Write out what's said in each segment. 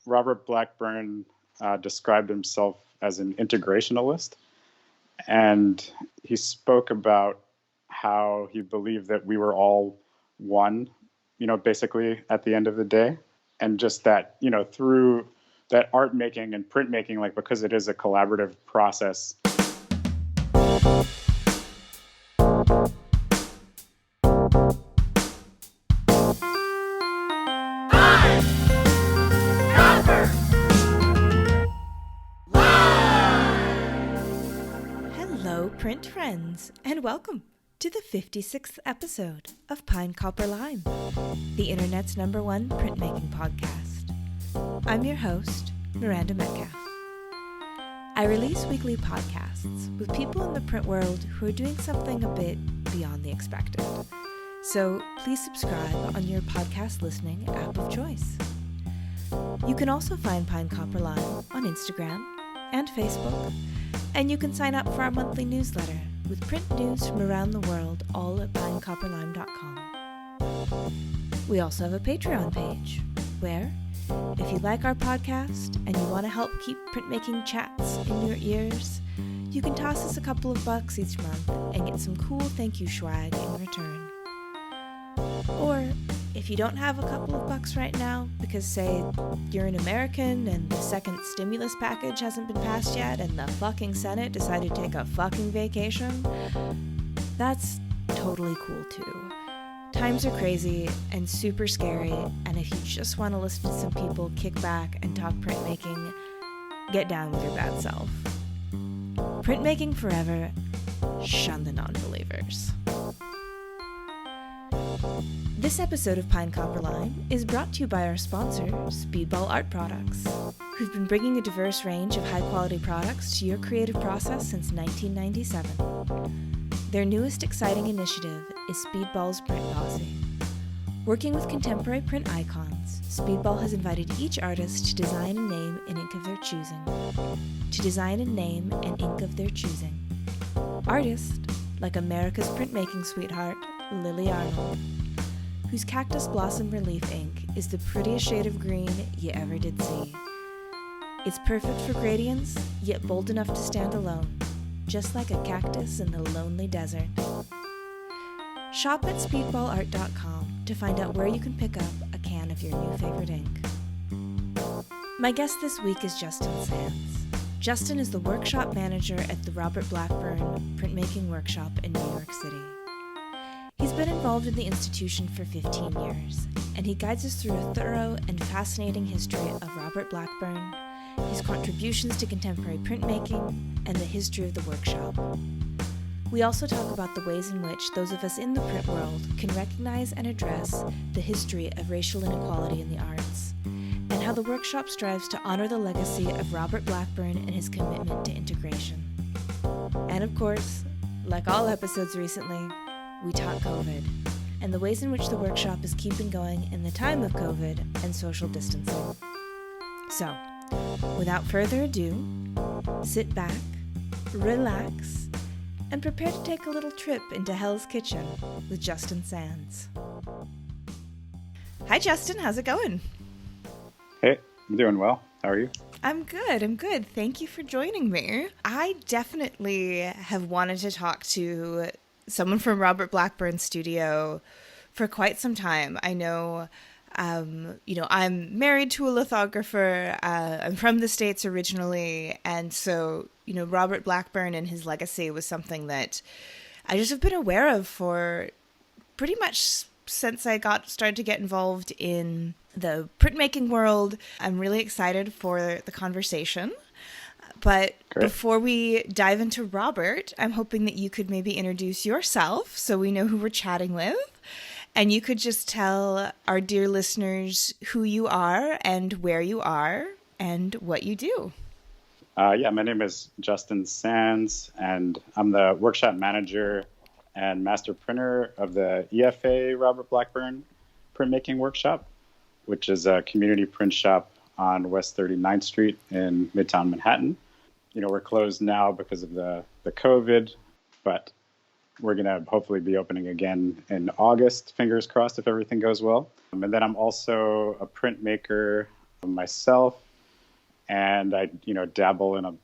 Robert Blackburn described himself as an integrationalist, and he spoke about how he believed that we were all one, basically at the end of the day. And just that, through that art making and printmaking, like because it is a collaborative process. Hello, print friends, and welcome to the 56th episode of Pine Copper Lime, the internet's #1 printmaking podcast. I'm your host, Miranda Metcalf. I release weekly podcasts with people in the print world who are doing something a bit beyond the expected. So please subscribe on your podcast listening app of choice. You can also find Pine Copper Lime on Instagram and Facebook, and you can sign up for our monthly newsletter with print news from around the world, all at pinecopperlime.com. We also have a Patreon page where, if you like our podcast and you want to help keep printmaking chats in your ears, you can toss us a couple of bucks each month and get some cool thank you swag in return. Or, if you don't have a couple of bucks right now because, say, you're an American and the second stimulus package hasn't been passed yet and the fucking Senate decided to take a fucking vacation, that's totally cool too. Times are crazy and super scary, and if you just want to listen to some people kick back and talk printmaking, get down with your bad self. Printmaking forever, shun the non-believers. This episode of Pine Copper Lime is brought to you by our sponsor, Speedball Art Products, who've been bringing a diverse range of high-quality products to your creative process since 1997. Their newest exciting initiative is Speedball's Print Posse. Working with contemporary print icons, Speedball has invited each artist to design a name in ink of their choosing. Artists like America's printmaking sweetheart, Lily Arnold, whose Cactus Blossom Relief ink is the prettiest shade of green you ever did see. It's perfect for gradients, yet bold enough to stand alone, just like a cactus in the lonely desert. Shop at speedballart.com to find out where you can pick up a can of your new favorite ink. My guest this week is Justin Sanz. Justin is the workshop manager at the Robert Blackburn Printmaking Workshop in New York City. He's been involved in the institution for 15 years, and he guides us through a thorough and fascinating history of Robert Blackburn, his contributions to contemporary printmaking, and the history of the workshop. We also talk about the ways in which those of us in the print world can recognize and address the history of racial inequality in the arts, and how the workshop strives to honor the legacy of Robert Blackburn and his commitment to integration. And of course, like all episodes recently, we talk COVID, and the ways in which the workshop is keeping going in the time of COVID and social distancing. So, without further ado, sit back, relax, and prepare to take a little trip into Hell's Kitchen with Justin Sanz. Hi Justin, how's it going? Hey, I'm doing well. How are you? I'm good. Thank you for joining me. I definitely have wanted to talk to someone from Robert Blackburn's studio for quite some time. I know, I'm married to a lithographer. I'm from the States originally. And so, Robert Blackburn and his legacy was something that I just have been aware of for pretty much since I started to get involved in the printmaking world. I'm really excited for the conversation. But Great. Before we dive into Robert, I'm hoping that you could maybe introduce yourself so we know who we're chatting with. And you could just tell our dear listeners who you are and where you are and what you do. My name is Justin Sanz, and I'm the workshop manager and master printer of the EFA Robert Blackburn Printmaking Workshop, which is a community print shop on West 39th Street in Midtown Manhattan. We're closed now because of the COVID, but we're going to hopefully be opening again in August, fingers crossed if everything goes well. And then I'm also a printmaker myself, and I, dabble in a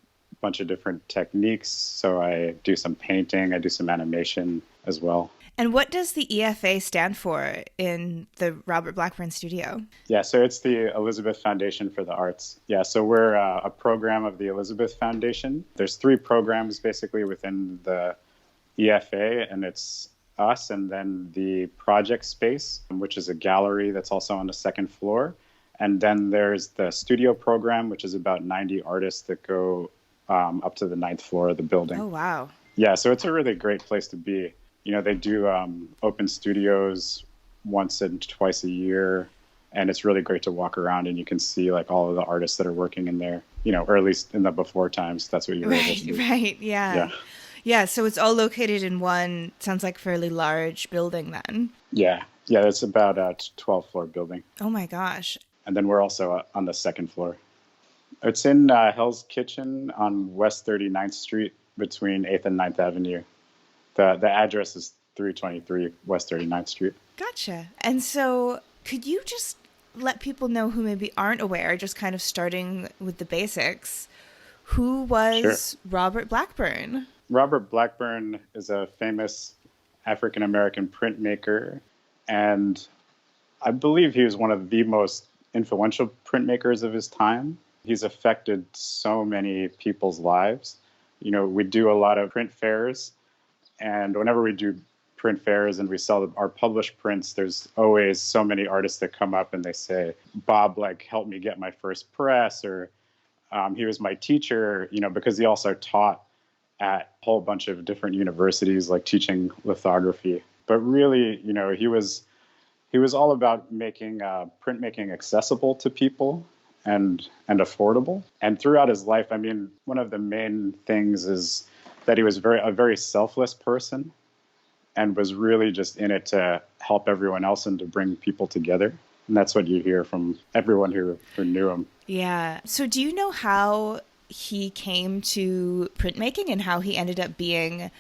bunch of different techniques. So I do some painting, I do some animation as well. And what does the EFA stand for in the Robert Blackburn studio? Yeah, so it's the Elizabeth Foundation for the Arts. Yeah, so we're a program of the Elizabeth Foundation. There's 3 programs basically within the EFA, and it's us and then the project space, which is a gallery that's also on the 2nd floor. And then there's the studio program, which is about 90 artists that go up to the 9th floor of the building. Oh, wow. Yeah, so it's a really great place to be. They do open studios once and twice a year, and it's really great to walk around and you can see like all of the artists that are working in there, or at least in the before times, that's what you were able to do. Right, yeah. Yeah, so it's all located in one, sounds like fairly large building then. Yeah, it's about a 12-floor building. Oh my gosh. And then we're also on the 2nd floor. It's in Hell's Kitchen on West 39th Street between 8th and 9th Avenue. The address is 323 West 39th Street. Gotcha. And so could you just let people know who maybe aren't aware, just kind of starting with the basics, who was Robert Blackburn? Robert Blackburn is a famous African-American printmaker, and I believe he was one of the most influential printmakers of his time. He's affected so many people's lives. We do a lot of print fairs, and whenever we do print fairs and we sell our published prints, there's always so many artists that come up and they say, Bob, helped me get my first press, or he was my teacher, because he also taught at a whole bunch of different universities, teaching lithography. But really, he was all about making printmaking accessible to people and affordable. And throughout his life, one of the main things is that he was a very selfless person and was really just in it to help everyone else and to bring people together. And that's what you hear from everyone who knew him. Yeah. So do you know how he came to printmaking and how he ended up being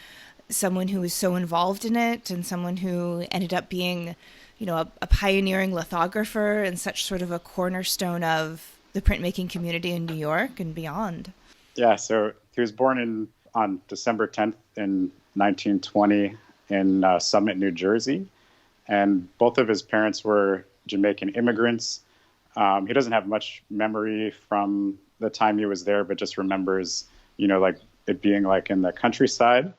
someone who was so involved in it and someone who ended up being, a pioneering lithographer and such sort of a cornerstone of the printmaking community in New York and beyond? Yeah, so he was born on December 10th in 1920 in Summit, New Jersey. And both of his parents were Jamaican immigrants. He doesn't have much memory from the time he was there, but just remembers, it being in the countryside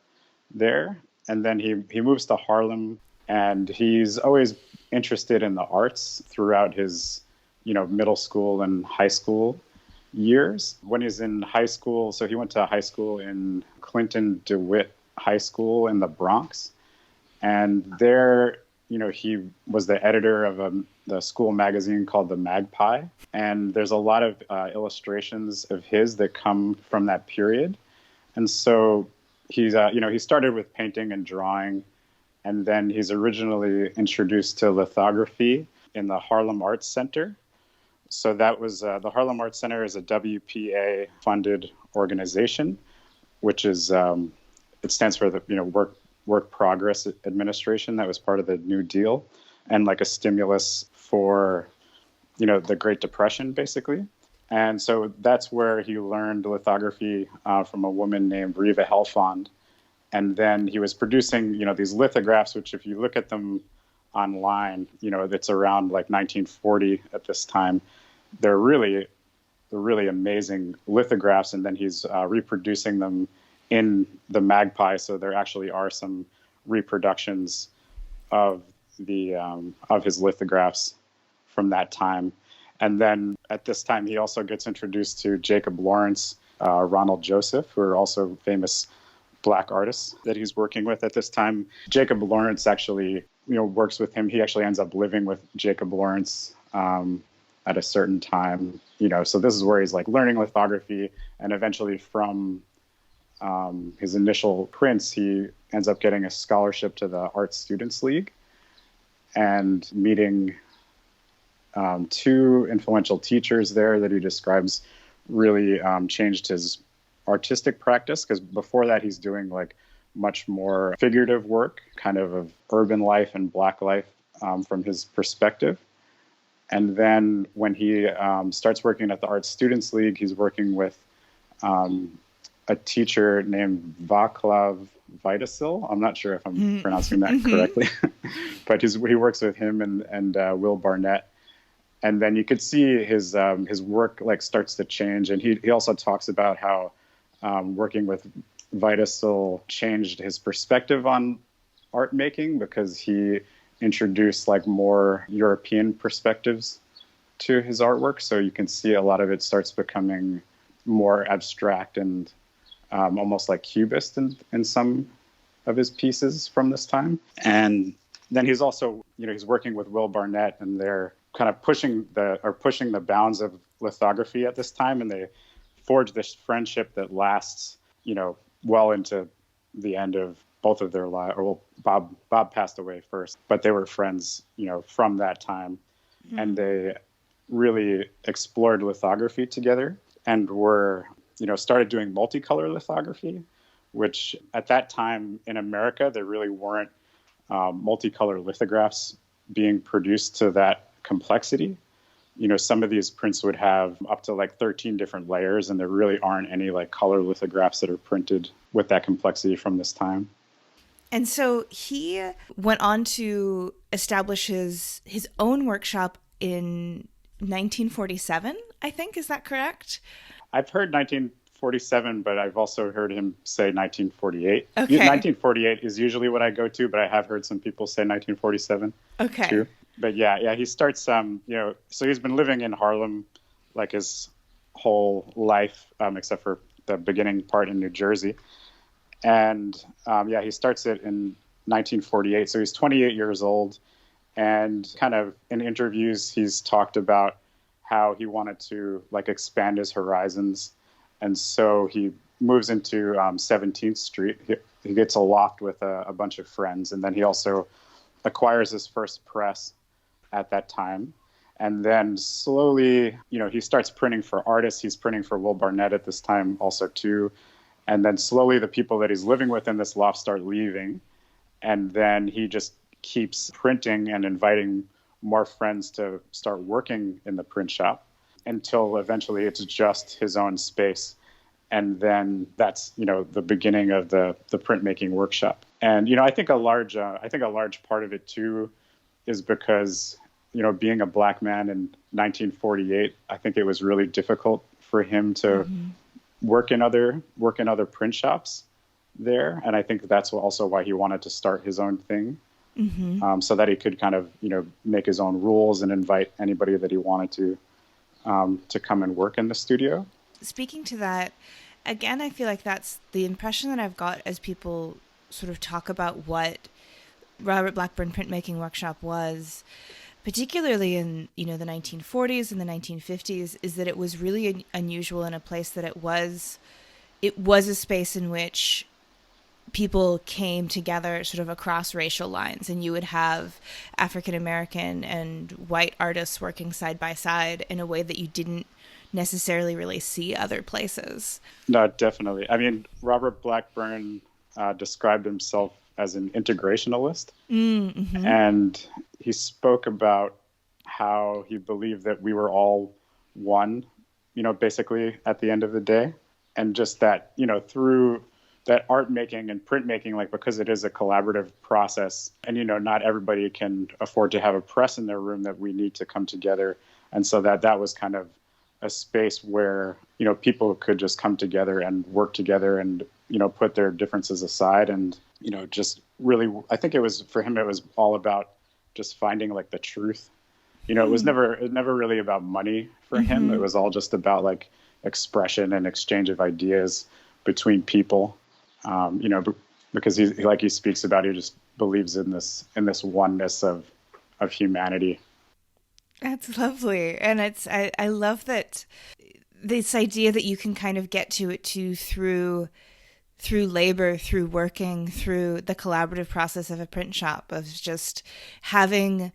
there. And then he moves to Harlem, and he's always interested in the arts throughout his, middle school and high school years. When he's in high school, so he went to high school in Clinton DeWitt High School in the Bronx. And there, he was the editor of the school magazine called The Magpie. And there's a lot of illustrations of his that come from that period. And so he started with painting and drawing. And then he's originally introduced to lithography in the Harlem Arts Center. So that was the Harlem Arts Center is a WPA-funded organization, which is it stands for the Work Progress Administration. That was part of the New Deal, and a stimulus for the Great Depression, basically. And so that's where he learned lithography from a woman named Reva Helfand. And then he was producing these lithographs, which if you look at them online, it's around 1940 at this time. They're really amazing lithographs, and then he's reproducing them in the Magpie. So there actually are some reproductions of his lithographs from that time. And then at this time, he also gets introduced to Jacob Lawrence, Ronald Joseph, who are also famous Black artists that he's working with at this time. Jacob Lawrence actually, works with him. He actually ends up living with Jacob Lawrence at a certain time, so this is where he's learning lithography, and eventually from his initial prints, he ends up getting a scholarship to the Art Students League and meeting 2 influential teachers there that he describes really changed his artistic practice, because before that he's doing much more figurative work, kind of urban life and Black life from his perspective. And then when he starts working at the Art Students League, he's working with a teacher named Vaclav Vitasil. I'm not sure if I'm pronouncing that correctly, but he works with him and Will Barnett. And then you could see his work like starts to change. And he also talks about how working with Vitasil changed his perspective on art making, because he introduced like more European perspectives to his artwork. So you can see a lot of it starts becoming more abstract and almost like cubist in some of his pieces from this time. And then he's also, he's working with Will Barnett, and they're kind of pushing the bounds of lithography at this time. And they forge this friendship that lasts, well into the end of both of their lives. Well, Bob passed away first, but they were friends, from that time. Mm-hmm. And they really explored lithography together and were, started doing multicolor lithography, which at that time in America, there really weren't multicolor lithographs being produced to that complexity. Some of these prints would have up to like 13 different layers, and there really aren't any like color lithographs that are printed with that complexity from this time. And so he went on to establish his own workshop in 1947, I think. Is that correct? I've heard 1947, but I've also heard him say 1948. Okay. 1948 is usually what I go to, but I have heard some people say 1947 too. But yeah, he starts, so he's been living in Harlem like his whole life, except for the beginning part in New Jersey. And he starts it in 1948. So he's 28 years old. And kind of in interviews, he's talked about how he wanted to like expand his horizons. And so he moves into 17th Street. He gets a loft with a bunch of friends. And then he also acquires his first press at that time. And then slowly, he starts printing for artists. He's printing for Will Barnett at this time also too. And then slowly the people that he's living with in this loft start leaving. And then he just keeps printing and inviting more friends to start working in the print shop until eventually it's just his own space. And then that's, the beginning of the printmaking workshop. And, I think a large part of it too is because, being a black man in 1948, I think it was really difficult for him to work in other print shops there. And I think that's also why he wanted to start his own thing, so that he could kind of, make his own rules and invite anybody that he wanted to come and work in the studio. Speaking to that, again, I feel like that's the impression that I've got as people sort of talk about what Robert Blackburn Printmaking Workshop was, particularly in, the 1940s and the 1950s, is that it was really unusual in a place that it was a space in which people came together sort of across racial lines, and you would have African American and white artists working side by side in a way that you didn't necessarily really see other places. No, definitely. I mean, Robert Blackburn described himself as an integrationalist. Mm-hmm. And he spoke about how he believed that we were all one, basically at the end of the day. And just that, through that art making and printmaking, like, because it is a collaborative process and, not everybody can afford to have a press in their room, that we need to come together. And so that was kind of a space where, people could just come together and work together and, put their differences aside and, just really, I think for him, it was all about just finding like the truth. It was never really about money for him. It was all just about like expression and exchange of ideas between people. Because he speaks about, he just believes in this oneness of humanity. That's lovely. And I love that this idea that you can kind of get to it too through labor, through working, through the collaborative process of a print shop, of just having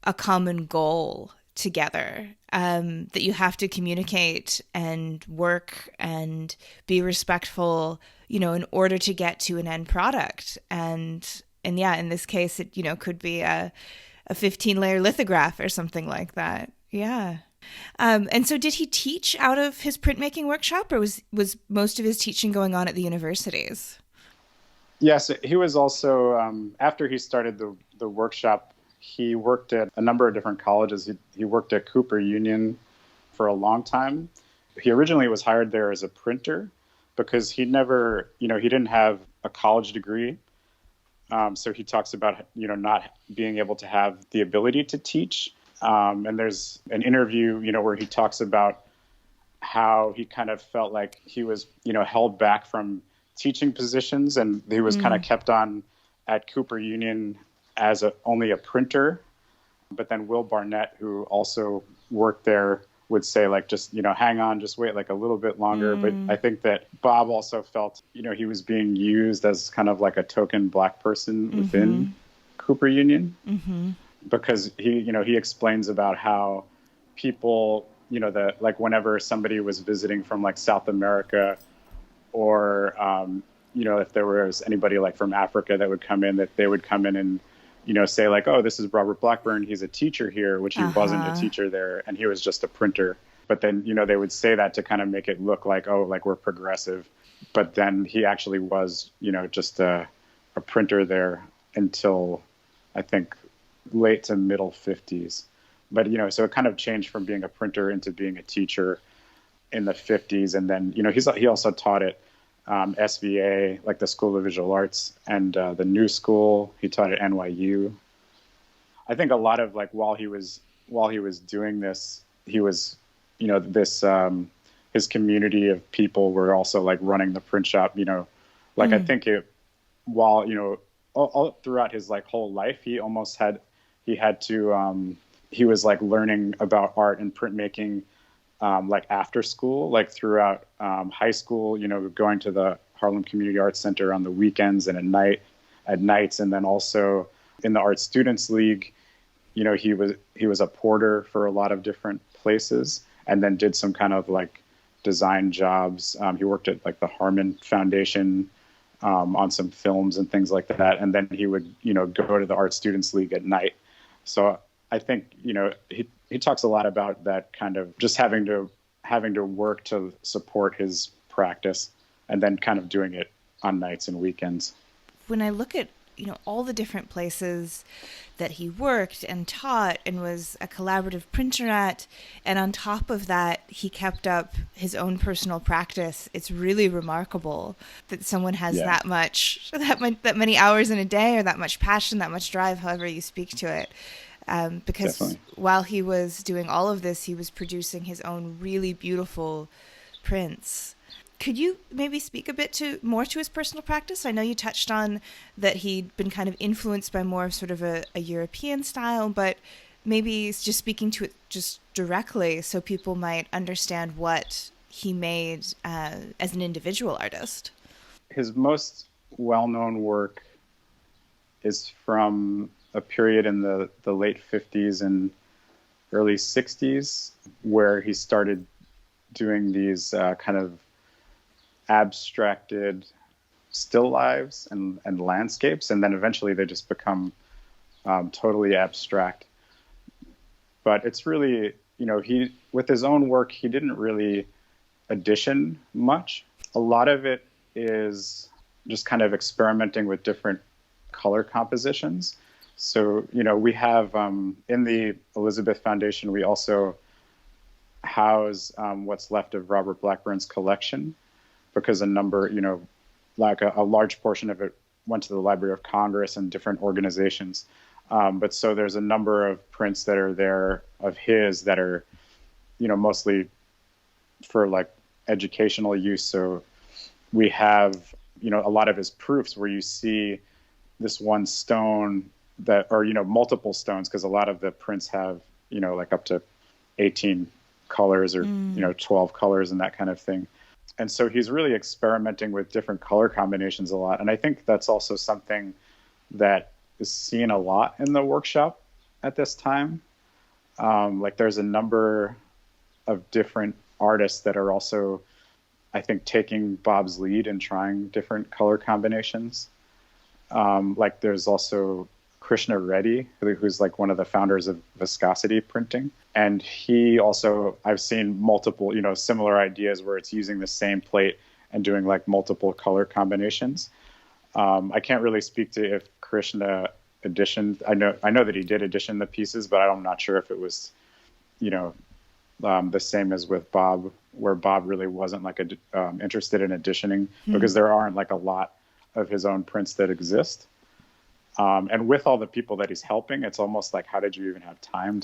a common goal together, that you have to communicate and work and be respectful, in order to get to an end product. And yeah, in this case, it, could be a 15-layer lithograph or something like that. Yeah. And so did he teach out of his printmaking workshop, or was most of his teaching going on at the universities? Yes, he was also, after he started the workshop, he worked at a number of different colleges. He worked at Cooper Union for a long time. He originally was hired there as a printer because he never, he didn't have a college degree. So he talks about, not being able to have the ability to teach. And there's an interview, where he talks about how he kind of felt like he was, held back from teaching positions, and he was kind of kept on at Cooper Union as only a printer. But then Will Barnett, who also worked there, would say like, just, hang on, just wait like a little bit longer. But I think that Bob also felt, he was being used as kind of like a token Black person within Cooper Union, because he explains about how people, like whenever somebody was visiting from like South America, or, if there was anybody like from Africa that would come in, that they would come in and, say like, oh, this is Robert Blackburn. He's a teacher here, which he wasn't a teacher there. And he was just a printer. But then, they would say that to kind of make it look like, oh, like we're progressive. But then he actually was, just a printer there until I think late to middle 50s. But, so it kind of changed from being a printer into being a teacher in the 50s. And then, he also taught at SVA, like the School of Visual Arts, and the New School. He taught at NYU. I think a lot of like while he was doing this, he was, his community of people were also like running the print shop. I think while all throughout his like whole life, he was like learning about art and printmaking. Like after school, like throughout high school, going to the Harlem Community Arts Center on the weekends and at nights, and then also in the Art Students League, he was a porter for a lot of different places, and then did some kind of like design jobs. He worked at like the Harmon Foundation on some films and things like that, and then he would go to the Art Students League at night. So I think he talks a lot about that kind of just having to work to support his practice, and then kind of doing it on nights and weekends. When I look at all the different places that he worked and taught and was a collaborative printer at, and on top of that he kept up his own personal practice, it's really remarkable that someone has that many hours in a day, or that much passion, that much drive, however you speak to it. Because Definitely. While he was doing all of this, he was producing his own really beautiful prints. Could you maybe speak a bit more to his personal practice? I know you touched on that he'd been kind of influenced by more of sort of a European style, but maybe just speaking to it just directly so people might understand what he made as an individual artist. His most well-known work is from a period in the late 50s and early 60s, where he started doing these kind of abstracted still lives and landscapes, and then eventually they just become totally abstract. But it's really, he, with his own work, he didn't really audition much. A lot of it is just kind of experimenting with different color compositions. So, we have in the Elizabeth Foundation, we also house what's left of Robert Blackburn's collection, because a number, like a large portion of it went to the Library of Congress and different organizations. But so there's a number of prints that are there of his that are, mostly for like educational use. So we have, a lot of his proofs where you see this one stone that, or, multiple stones, because a lot of the prints have, like up to 18 colors or, 12 colors and that kind of thing. And so he's really experimenting with different color combinations a lot. And I think that's also something that is seen a lot in the workshop at this time. Like there's a number of different artists that are also, I think, taking Bob's lead and trying different color combinations. Like there's also Krishna Reddy, who's like one of the founders of viscosity printing. And he also, I've seen multiple, similar ideas where it's using the same plate and doing like multiple color combinations. I can't really speak to if Krishna editioned. I know that he did edition the pieces, but I'm not sure if it was, the same as with Bob, where Bob really wasn't like interested in editioning because there aren't like a lot of his own prints that exist. And with all the people that he's helping, it's almost like, how did you even have time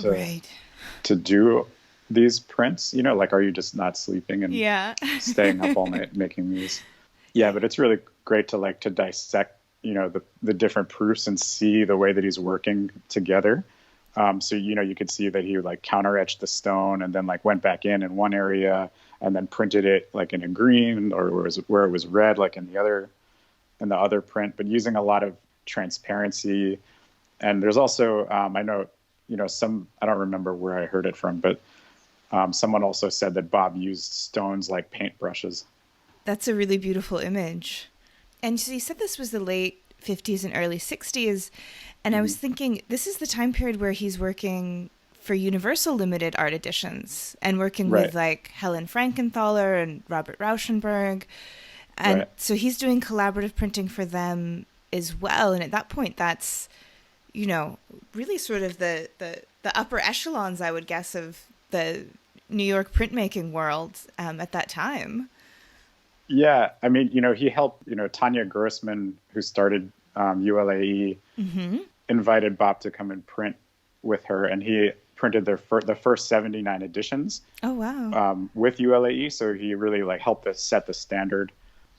to do these prints? Like, are you just not sleeping and staying up all night making these? Yeah, but it's really great to dissect, the different proofs and see the way that he's working together. So, you could see that he like counter etched the stone and then like went back in one area and then printed it like in a green or where it was red, like in the other print, but using a lot of transparency. And there's also, I know, I don't remember where I heard it from, but someone also said that Bob used stones like paintbrushes. That's a really beautiful image. And so you said this was the late 50s and early 60s. And I was thinking, this is the time period where he's working for Universal Limited art editions and working with like Helen Frankenthaler and Robert Rauschenberg. And so he's doing collaborative printing for them as well. And at that point, that's, really sort of the upper echelons, I would guess, of the New York printmaking world at that time. Yeah. I mean, he helped, Tanya Grossman, who started ULAE, invited Bob to come and print with her. And he printed the first 79 editions. Oh, wow. With ULAE. So he really like helped us set the standard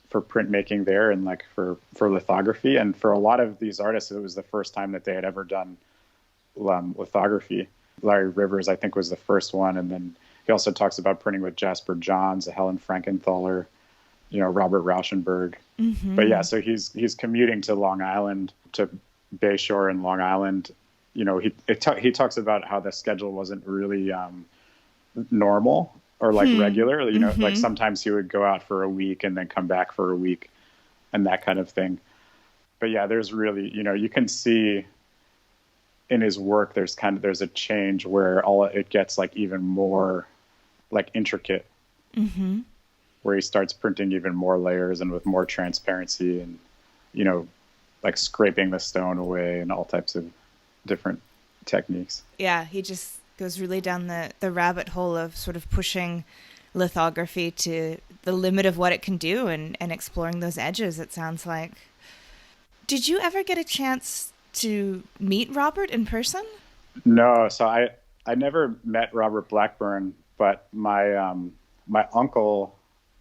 for printmaking there and like for lithography. And for a lot of these artists, it was the first time that they had ever done lithography. Larry Rivers, I think, was the first one. And then he also talks about printing with Jasper Johns, Helen Frankenthaler, Robert Rauschenberg. But yeah, so he's commuting to Long Island, to Bayshore in Long Island. He talks about how the schedule wasn't really normal or like regular, like sometimes he would go out for a week and then come back for a week and that kind of thing. But yeah, there's really, you can see in his work, there's a change where it gets like even more like intricate, where he starts printing even more layers and with more transparency and, like scraping the stone away and all types of different techniques. Yeah. He just goes really down the rabbit hole of sort of pushing lithography to the limit of what it can do and exploring those edges, it sounds like. Did you ever get a chance to meet Robert in person? No. So I never met Robert Blackburn, but my uncle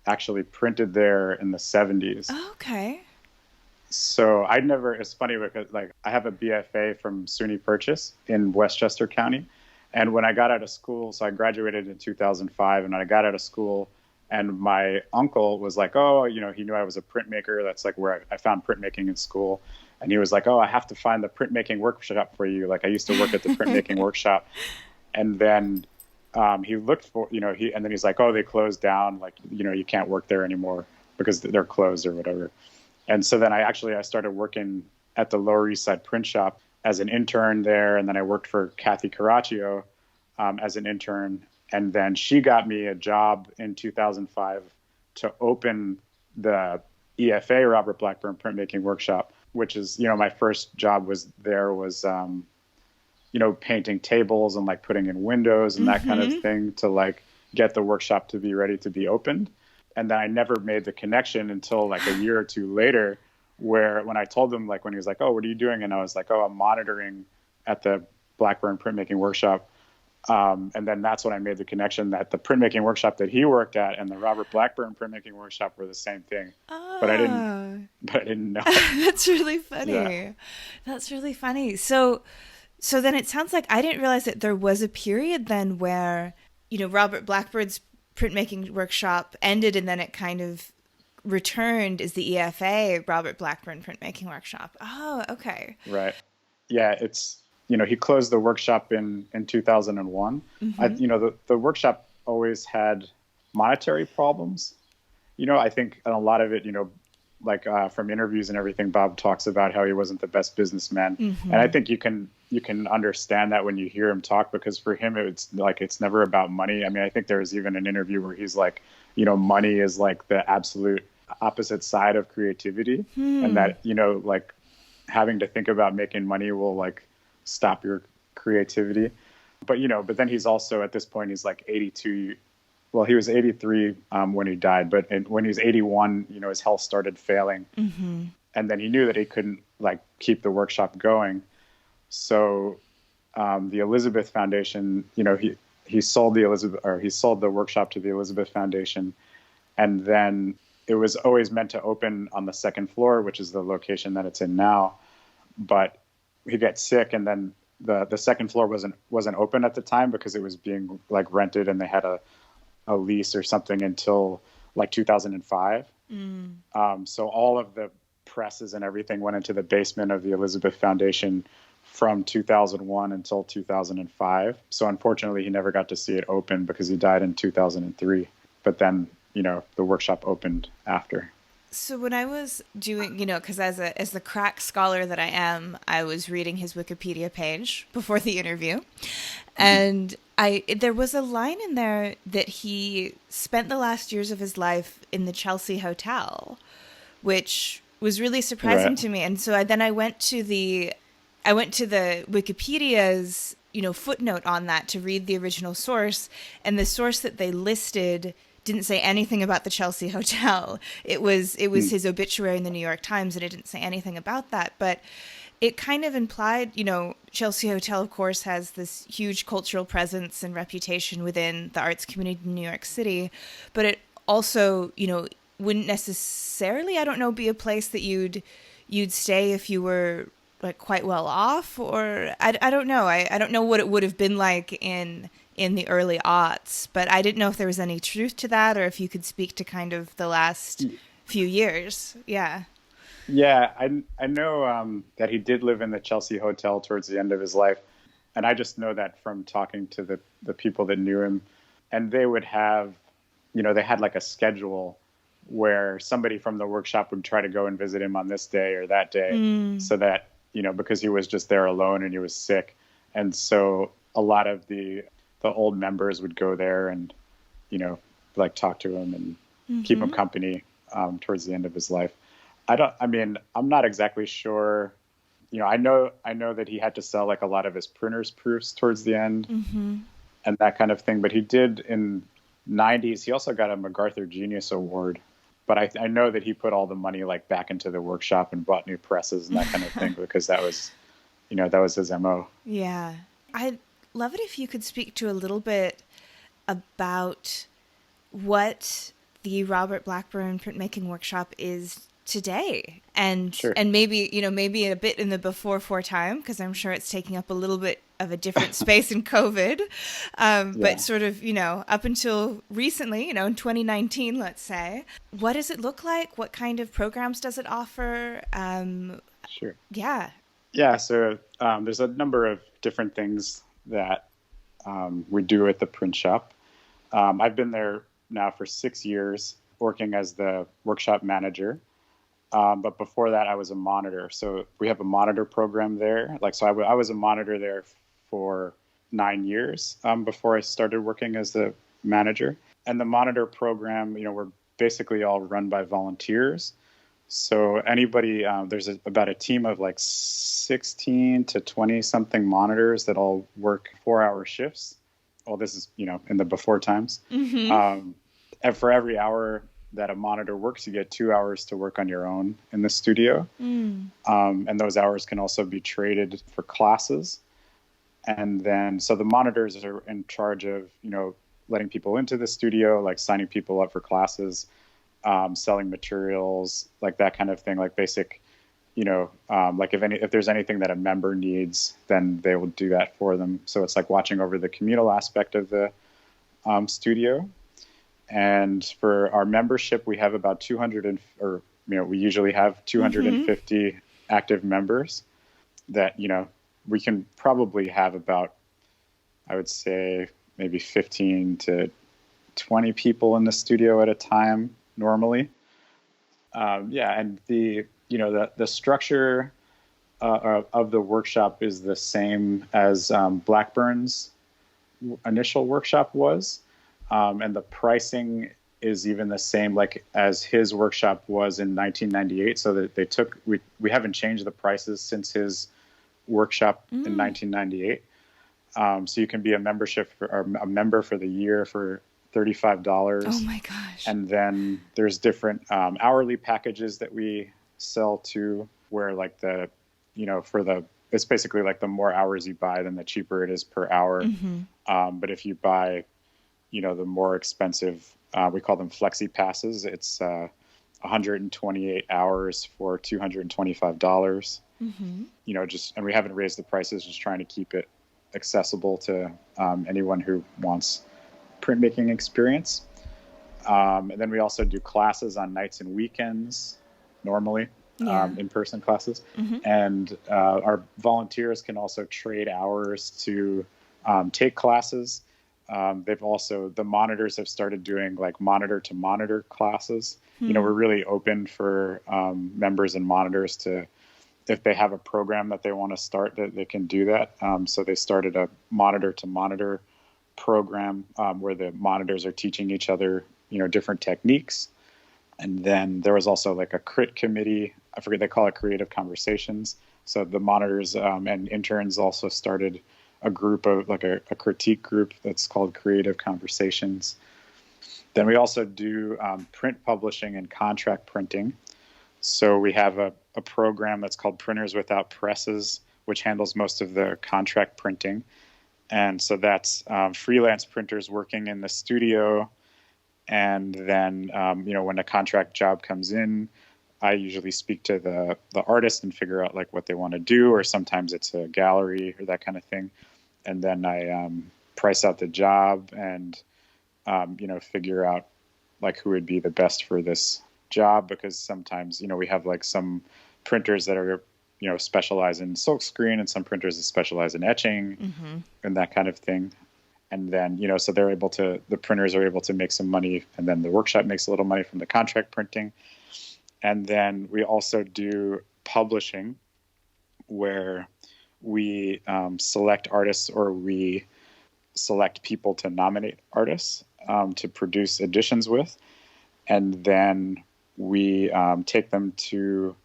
actually printed there in the 70s. Oh, okay. So it's funny because like I have a BFA from SUNY Purchase in Westchester County. And when I got out of school, so I graduated in 2005, and I got out of school, and my uncle was like, oh, he knew I was a printmaker. That's like where I found printmaking in school. And he was like, oh, I have to find the printmaking workshop for you. Like I used to work at the printmaking workshop. And then he looked for, and then he's like, oh, they closed down. Like, you can't work there anymore because they're closed or whatever. And so then I started working at the Lower East Side print shop as an intern there. And then I worked for Kathy Caraccio as an intern. And then she got me a job in 2005 to open the EFA Robert Blackburn Printmaking Workshop, which is, my first job was painting tables and like putting in windows and that kind of thing to like get the workshop to be ready to be opened. And then I never made the connection until like a year or two later, where when I told him, like when he was like, oh, what are you doing? And I was like, oh, I'm monitoring at the Blackburn Printmaking Workshop. And then that's when I made the connection that the printmaking workshop that he worked at and the Robert Blackburn Printmaking Workshop were the same thing. Oh. But I didn't know. That's really funny. Yeah. That's really funny. So then it sounds like I didn't realize that there was a period then where, Robert Blackburn's printmaking workshop ended and then it kind of returned as the EFA Robert Blackburn Printmaking Workshop. Oh, okay. Right. Yeah, it's, he closed the workshop in 2001. The workshop always had monetary problems. I think a lot of it, like from interviews and everything, Bob talks about how he wasn't the best businessman. And I think you can understand that when you hear him talk, because for him, it's like, it's never about money. I mean, I think there was even an interview where he's like, money is like the absolute opposite side of creativity. And that, like having to think about making money will like stop your creativity. But, but then he's also at this point, he's like 82. Well, he was 83 when he died, but when he was 81, his health started failing. And then he knew that he couldn't like keep the workshop going. So the Elizabeth Foundation, he sold the workshop to the Elizabeth Foundation. And then it was always meant to open on the second floor, which is the location that it's in now. But he got sick, and then the second floor wasn't open at the time because it was being like rented, and they had a lease or something until like 2005. So all of the presses and everything went into the basement of the Elizabeth Foundation from 2001 until 2005. So unfortunately, he never got to see it open because he died in 2003. But then, the workshop opened after. So when I was doing, because as the crack scholar that I am, I was reading his Wikipedia page before the interview. And there was a line in there that he spent the last years of his life in the Chelsea Hotel, which was really surprising to me. And so I went to the Wikipedia's, footnote on that to read the original source. And the source that they listed didn't say anything about the Chelsea Hotel. It was his obituary in the New York Times, and it didn't say anything about that. But it kind of implied, Chelsea Hotel, of course, has this huge cultural presence and reputation within the arts community in New York City. But it also, wouldn't necessarily, I don't know, be a place that you'd stay if you were like quite well off, or I don't know. I don't know what it would have been like in the early aughts, but I didn't know if there was any truth to that, or if you could speak to kind of the last few years. Yeah. Yeah, I know that he did live in the Chelsea Hotel towards the end of his life. And I just know that from talking to the people that knew him. And they would have, they had like a schedule where somebody from the workshop would try to go and visit him on this day or that day. So that, because he was just there alone and he was sick. And so a lot of the old members would go there and, like talk to him and keep him company towards the end of his life. I'm not exactly sure. I know that he had to sell like a lot of his printer's proofs towards the end and that kind of thing. But he did in '90s. He also got a MacArthur Genius Award. But I know that he put all the money like back into the workshop and bought new presses and that kind of thing because that was his MO. Yeah. I'd love it if you could speak to a little bit about what the Robert Blackburn Printmaking Workshop is today, and maybe maybe a bit in the before time, because I'm sure it's taking up a little bit of a different space in COVID, but sort of up until recently, in 2019, let's say, what does it look like? What kind of programs does it offer? Sure. Yeah. So there's a number of different things that we do at the print shop. I've been there now for 6 years, working as the workshop manager. But before that, I was a monitor. So we have a monitor program there. I was a monitor there for 9 years before I started working as the manager. And the monitor program, we're basically all run by volunteers. So anybody, there's about a team of like 16 to 20 something monitors that all work 4-hour shifts. Well, this is, in the before times. And for every hour that a monitor works, you get 2 hours to work on your own in the studio. And those hours can also be traded for classes. And then, so the monitors are in charge of, letting people into the studio, like signing people up for classes, selling materials, like that kind of thing, like basic, like if there's anything that a member needs, then they will do that for them. So it's like watching over the communal aspect of the studio. And for our membership, we have about we usually have 250 active members that, we can probably have about, I would say, maybe 15 to 20 people in the studio at a time normally. And the structure of the workshop is the same as Blackburn's initial workshop was, and the pricing is even the same like as his workshop was in 1998. So that we haven't changed the prices since his workshop in 1998. So you can be a member for the year for $35. Oh my gosh. And then there's different hourly packages that we sell to, where like it's basically like the more hours you buy, then the cheaper it is per hour. Mm-hmm. But if you buy, the more expensive, we call them flexi passes. It's 128 hours for $225. Mm-hmm. And we haven't raised the prices, just trying to keep it accessible to anyone who wants printmaking experience. And then we also do classes on nights and weekends, normally, in-person classes. Mm-hmm. And our volunteers can also trade hours to take classes. The monitors have started doing like monitor to monitor classes. We're really open for members and monitors to, if they have a program that they want to start, that they can do that. So they started a monitor to monitor program where the monitors are teaching each other, different techniques. And then there was also like a crit committee. I forget, they call it Creative Conversations. So the monitors and interns also started a group of like a critique group that's called Creative Conversations. Then we also do print publishing and contract printing. So we have a program that's called Printers Without Presses, which handles most of the contract printing. And so that's freelance printers working in the studio. And then, when a contract job comes in, I usually speak to the artist and figure out like what they want to do, or sometimes it's a gallery or that kind of thing. And then I price out the job and, figure out like who would be the best for this job, because sometimes, we have like some printers that are, specialize in silkscreen, and some printers that specialize in etching mm-hmm. and that kind of thing. And then, so the printers are able to make some money, and then the workshop makes a little money from the contract printing. And then we also do publishing, where we select artists, or we select people to nominate artists to produce editions with. And then we take them to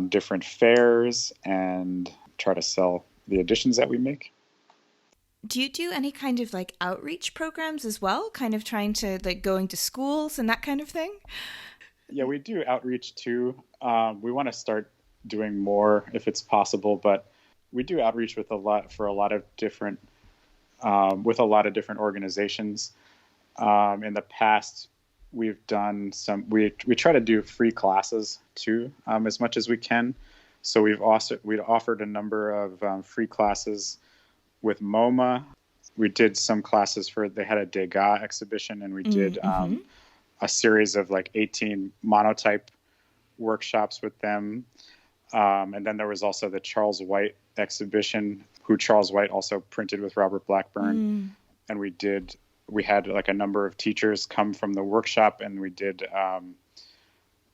different fairs and try to sell the editions that we make. Do you do any kind of like outreach programs as well? Kind of trying to like going to schools and that kind of thing? Yeah, we do outreach too. We want to start doing more if it's possible, but we do outreach with a lot of different organizations. In the past, we've done we try to do free classes too, as much as we can. So we've offered a number of free classes with MoMA. We did some classes they had a Degas exhibition, and we did a series of like 18 monotype workshops with them. And then there was also the Charles White exhibition, who Charles White also printed with Robert Blackburn. And we had like a number of teachers come from the workshop, and we did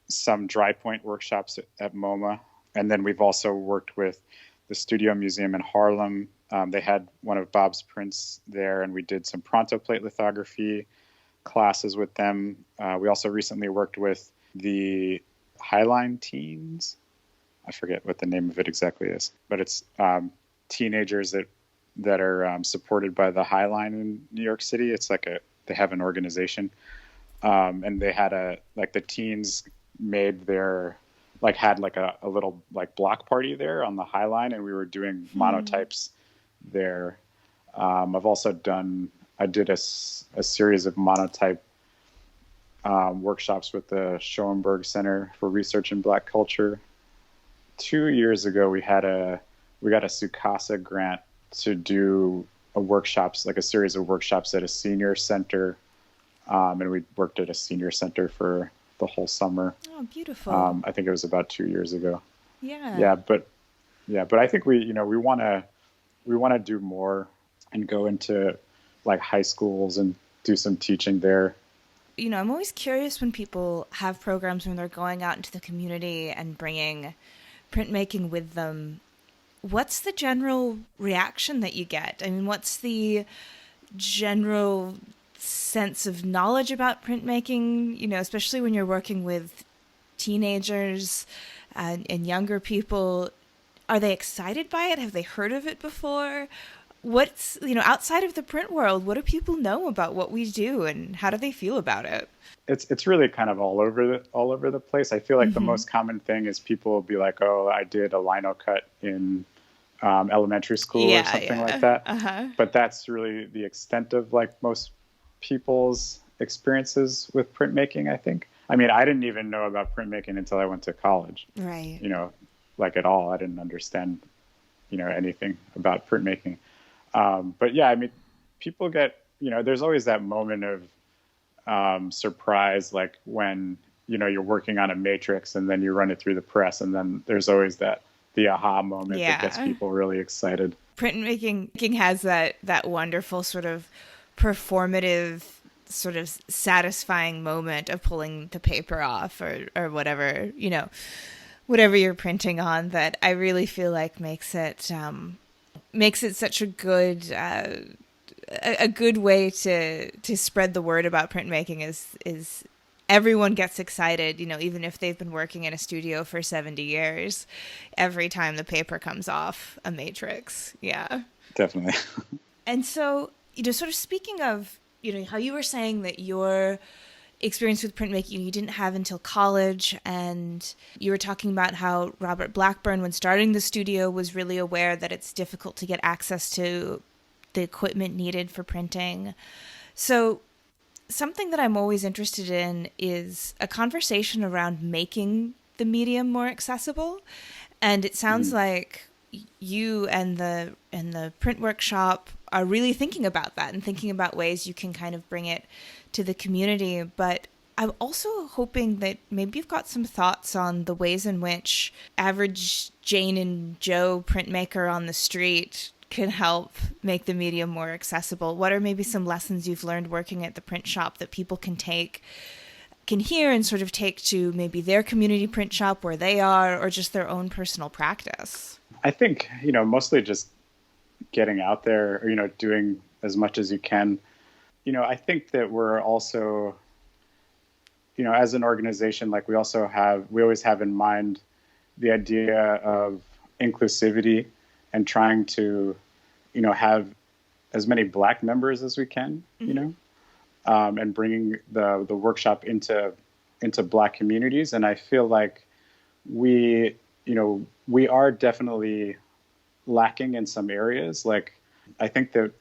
some dry point workshops at MoMA. And then we've also worked with the Studio Museum in Harlem. They had one of Bob's prints there, and we did some pronto plate lithography classes with them. We also recently worked with the Highline Teens. I forget what the name of it exactly is, but it's teenagers that are supported by the Highline in New York City. It's like they have an organization, and they had the teens made had a little like block party there on the Highline, and we were doing monotypes there. I did a series of monotype workshops with the Schoenberg Center for Research in Black Culture. 2 years ago, we got a Sukasa grant to do a series of workshops at a senior center, and we worked at a senior center for the whole summer. Oh, beautiful! I think it was about 2 years ago. Yeah. But I think we want to do more and go into like high schools and do some teaching there. I'm always curious when people have programs when they're going out into the community and bringing printmaking with them. What's the general reaction that you get? I mean, what's the general sense of knowledge about printmaking, especially when you're working with teenagers and younger people? Are they excited by it? Have they heard of it before? What's, outside of the print world, what do people know about what we do and how do they feel about it? It's really kind of all over the place. I feel like the most common thing is people will be like, oh, I did a lino cut in elementary school or something like that. Uh-huh. But that's really the extent of like most people's experiences with printmaking, I think. I mean, I didn't even know about printmaking until I went to college. Right. Like at all. I didn't understand, anything about printmaking. But yeah, I mean, people get, there's always that moment of surprise, like when, you're working on a matrix and then you run it through the press, and then there's always the aha moment that gets people really excited. Printmaking has that wonderful sort of performative, sort of satisfying moment of pulling the paper off or whatever, whatever you're printing on, that I really feel like makes it such a good way to spread the word about printmaking is everyone gets excited, even if they've been working in a studio for 70 years, every time the paper comes off a matrix. Yeah, definitely. And so, sort of speaking of, how you were saying that your experience with printmaking you didn't have until college, and you were talking about how Robert Blackburn, when starting the studio, was really aware that it's difficult to get access to the equipment needed for printing. So something that I'm always interested in is a conversation around making the medium more accessible. And it sounds like you and the print workshop are really thinking about that and thinking about ways you can kind of bring it to the community. But I'm also hoping that maybe you've got some thoughts on the ways in which average Jane and Joe printmaker on the street can help make the medium more accessible. What are maybe some lessons you've learned working at the print shop that people can hear and sort of take to maybe their community print shop where they are, or just their own personal practice? I think, mostly just getting out there, or, doing as much as you can. I think that we're also, as an organization, like we always have in mind the idea of inclusivity and trying to, have as many Black members as we can, and bringing the workshop into Black communities. And I feel like we are definitely lacking in some areas. Like, I think that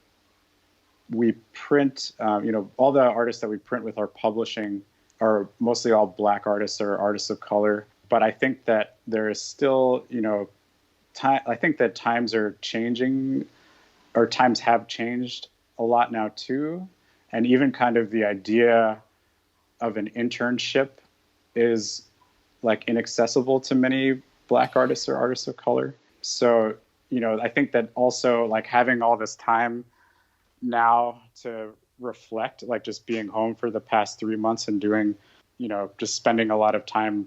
we print, all the artists that we print with our publishing are mostly all Black artists or artists of color. But I think that there is still, I think that times are changing, or times have changed a lot now too. And even kind of the idea of an internship is like inaccessible to many Black artists or artists of color. So, I think that also like having all this time now to reflect, like just being home for the past 3 months and doing, just spending a lot of time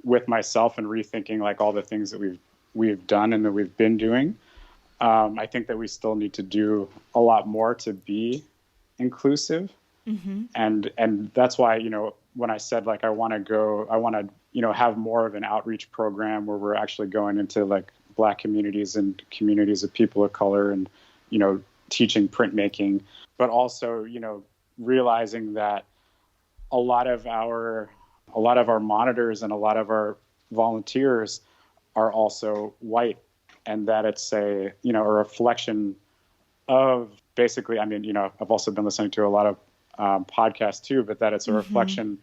with myself and rethinking like all the things that we've done and that we've been doing. I think that we still need to do a lot more to be inclusive. Mm-hmm. And that's why, when I said like, I want to, have more of an outreach program where we're actually going into like Black communities and communities of people of color and, teaching printmaking, but also, realizing that a lot of our monitors and a lot of our volunteers are also white, and that it's a reflection of basically, I've also been listening to a lot of podcasts too, but that it's a reflection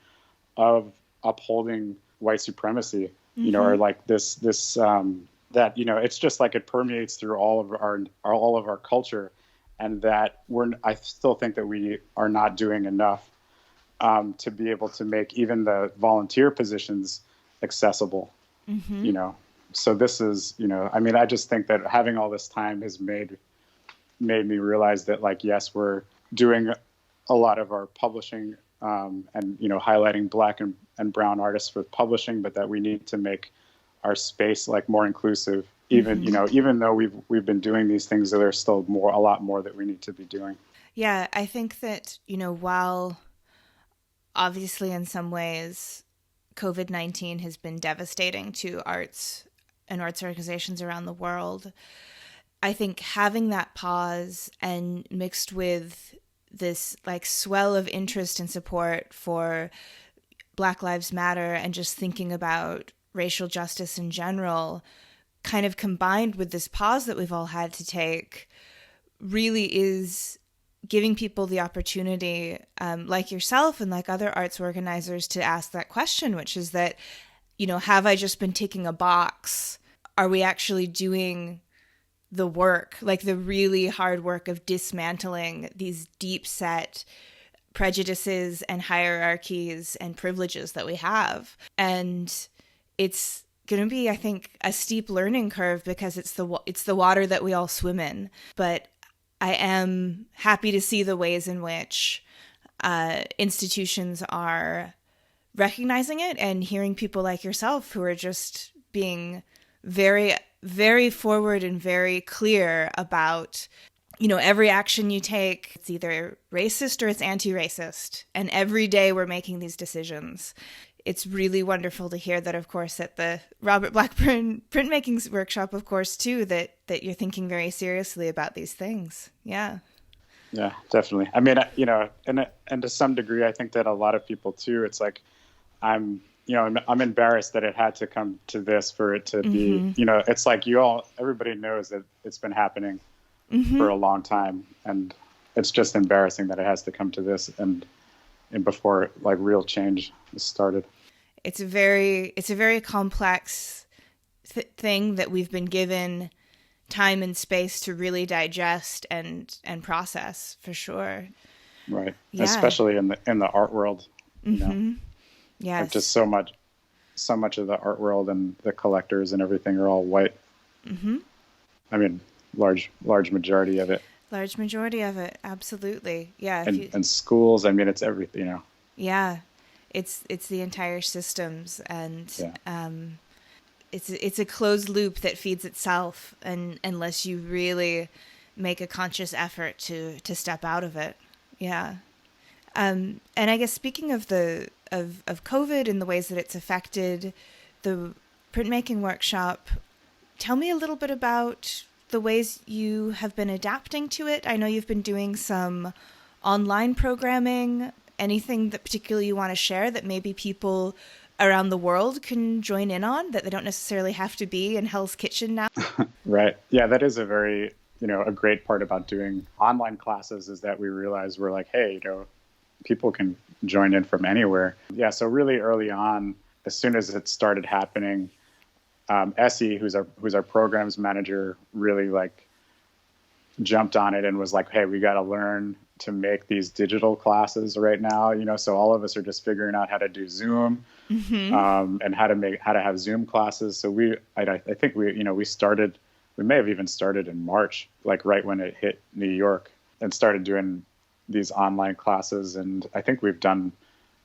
of upholding white supremacy, or like this that, it's just like it permeates through all of our culture, and that I still think that we are not doing enough to be able to make even the volunteer positions accessible, So this is, I just think that having all this time has made me realize that, like, yes, we're doing a lot of our publishing and, highlighting Black and brown artists with publishing, but that we need to make our space like more inclusive. Even, even though we've been doing these things, there's still a lot more that we need to be doing. Yeah, I think that, while obviously in some ways COVID-19 has been devastating to arts and arts organizations around the world, I think having that pause and mixed with this like swell of interest and support for Black Lives Matter and just thinking about racial justice in general, kind of combined with this pause that we've all had to take, really is giving people the opportunity, like yourself and like other arts organizers, to ask that question, which is that, have I just been ticking a box? Are we actually doing the work, like the really hard work of dismantling these deep set prejudices and hierarchies and privileges that we have? And it's going to be, I think, a steep learning curve because it's the water that we all swim in. But I am happy to see the ways in which institutions are recognizing it and hearing people like yourself who are just being very, very forward and very clear about, every action you take, it's either racist or it's anti-racist. And every day we're making these decisions. It's really wonderful to hear that, of course, at the Robert Blackburn Printmaking Workshop, of course, too, that you're thinking very seriously about these things. Yeah. Yeah, definitely. I mean, and to some degree, I think that a lot of people too, it's like, I'm embarrassed that it had to come to this for it to be, it's like everybody knows that it's been happening for a long time. And it's just embarrassing that it has to come to this and before like real change is started. It's a very complex thing that we've been given time and space to really digest and process, for sure. Right. Yeah. Especially in the art world. Yes. Like just so much of the art world and the collectors and everything are all white. I mean, large majority of it. Large majority of it, absolutely. Yeah. And schools, I mean, it's everything, Yeah, it's the entire systems, and it's a closed loop that feeds itself, and unless you really make a conscious effort to step out of it. Yeah. And I guess speaking of of COVID and the ways that it's affected the printmaking workshop, tell me a little bit about the ways you have been adapting to it. I know you've been doing some online programming. Anything that particularly you want to share that maybe people around the world can join in on, that they don't necessarily have to be in Hell's Kitchen now? Right. Yeah, that is a very, a great part about doing online classes is that we realize we're like, hey, people can join in from anywhere. Yeah, so really early on, as soon as it started happening, Essie, who's our programs manager, really like jumped on it and was like, hey, we got to learn to make these digital classes right now. So all of us are just figuring out how to do Zoom and how to have Zoom classes. So I think we may have even started in March, like right when it hit New York, and started doing these online classes. And I think we've done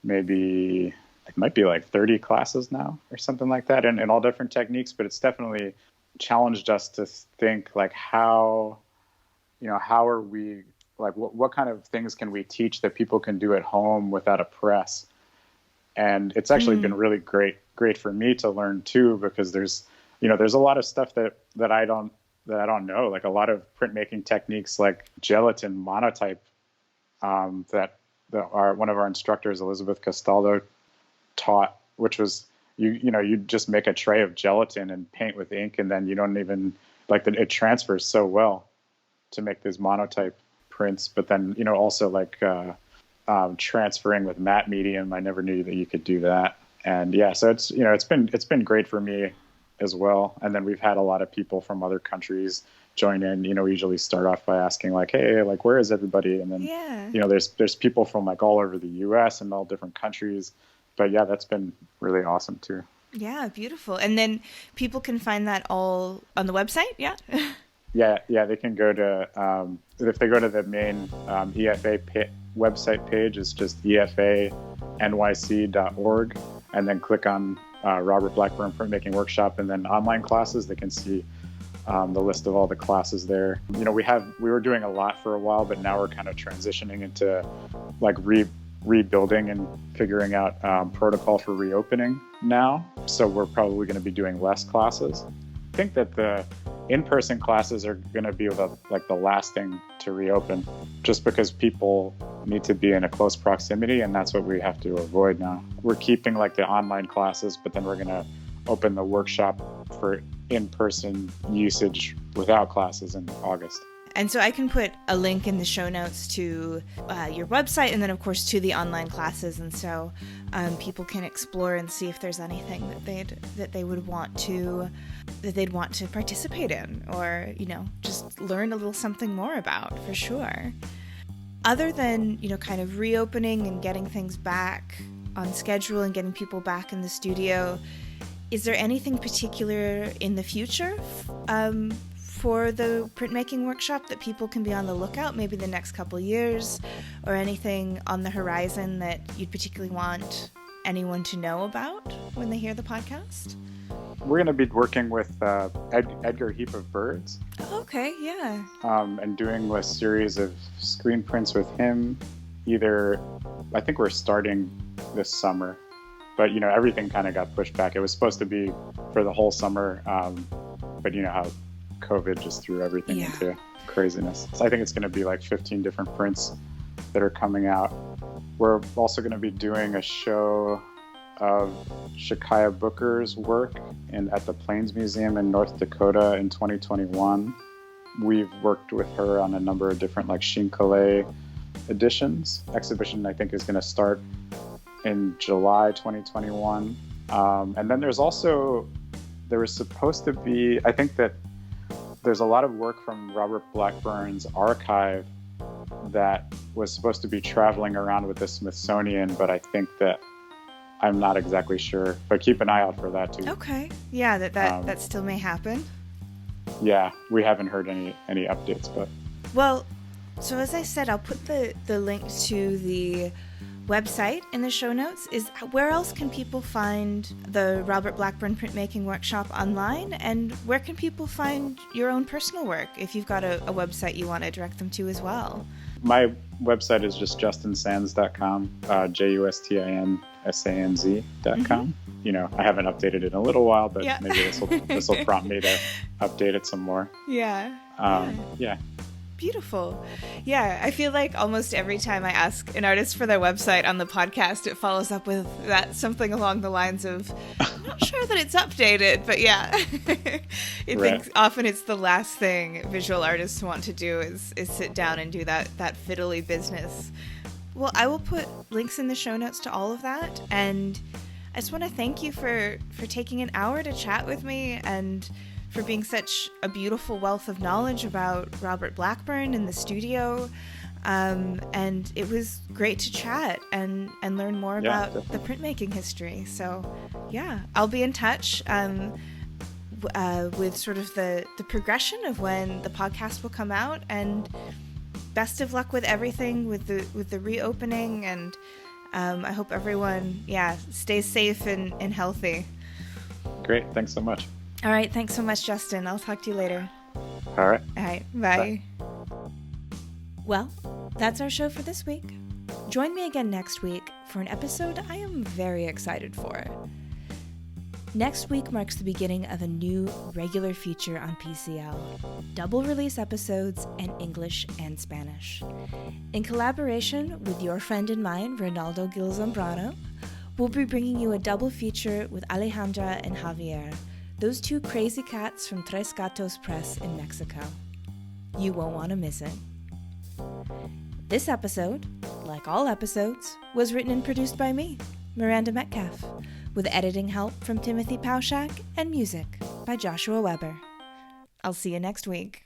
maybe, it might be like 30 classes now or something like that in all different techniques, but it's definitely challenged us to think like how are we, like what kind of things can we teach that people can do at home without a press? And it's actually been really great for me to learn too, because there's a lot of stuff that I don't know, like a lot of printmaking techniques like gelatin monotype that one of our instructors, Elizabeth Castaldo, taught, which was you just make a tray of gelatin and paint with ink, and then you don't even it transfers so well to make these monotype prints. But then also like transferring with matte medium, I never knew that you could do that. And yeah, so it's it's been great for me as well. And then we've had a lot of people from other countries join in. We usually start off by asking like, hey, like where is everybody? And then there's people from like all over the US and all different countries. But yeah, that's been really awesome too. Yeah, beautiful. And then people can find that all on the website, yeah? Yeah, they can go to, if they go to the main EFA website page is just efanyc.org, and then click on Robert Blackburn Printmaking Workshop, and then online classes. They can see the list of all the classes there. You know, we were doing a lot for a while, but now we're kind of transitioning into like rebuilding and figuring out protocol for reopening now. So we're probably going to be doing less classes. I think that the in-person classes are going to be the last thing to reopen, just because people need to be in a close proximity, and that's what we have to avoid now. We're keeping like the online classes, but then we're going to open the workshop for in-person usage without classes in August. And so I can put a link in the show notes to your website, and then of course to the online classes, and so people can explore and see if there's anything that they'd want to participate in, or just learn a little something more about, for sure. Other than kind of reopening and getting things back on schedule and getting people back in the studio, is there anything particular in the future for the printmaking workshop that people can be on the lookout, maybe the next couple years, or anything on the horizon that you'd particularly want anyone to know about when they hear the podcast? We're going to be working with Edgar Heap of Birds. Okay, yeah. And doing a series of screen prints with him. I think we're starting this summer, but everything kind of got pushed back. It was supposed to be for the whole summer, but you know how COVID just threw everything into craziness. So I think it's going to be like 15 different prints that are coming out. We're also going to be doing a show of Shakaya Booker's work at the Plains Museum in North Dakota in 2021. We've worked with her on a number of different like Shinkalei editions. Exhibition I think is going to start in July 2021. And then there was supposed to be, I think that there's a lot of work from Robert Blackburn's archive that was supposed to be traveling around with the Smithsonian, but I think that I'm not exactly sure. But keep an eye out for that too. Okay. Yeah, that still may happen. Yeah, we haven't heard any updates, but... Well, so as I said, I'll put the link to the website in the show notes. Where else can people find the Robert Blackburn Printmaking Workshop online, and where can people find your own personal work if you've got a website you want to direct them to as well? My website is just justinsanz.com, justinsanz.com. I haven't updated it in a little while, but maybe this will prompt me to update it some more. Yeah. Beautiful. Yeah, I feel like almost every time I ask an artist for their website on the podcast, it follows up with something along the lines of, I'm not sure that it's updated, but yeah. Often it's the last thing visual artists want to do is sit down and do that fiddly business. Well, I will put links in the show notes to all of that, and I just want to thank you for taking an hour to chat with me, and for being such a beautiful wealth of knowledge about Robert Blackburn in the studio. And it was great to chat and learn more about definitely the printmaking history. So yeah, I'll be in touch with sort of the progression of when the podcast will come out, and best of luck with everything with the reopening, and I hope everyone stays safe and healthy. Great, thanks so much. All right, thanks so much, Justin. I'll talk to you later. All right. Bye. Bye. Well, that's our show for this week. Join me again next week for an episode I am very excited for. Next week marks the beginning of a new regular feature on PCL, double release episodes in English and Spanish. In collaboration with your friend and mine, Ronaldo Gil Zambrano, we'll be bringing you a double feature with Alejandra and Javier, those two crazy cats from Tres Gatos Press in Mexico. You won't want to miss it. This episode, like all episodes, was written and produced by me, Miranda Metcalf, with editing help from Timothy Pauschak and music by Joshua Weber. I'll see you next week.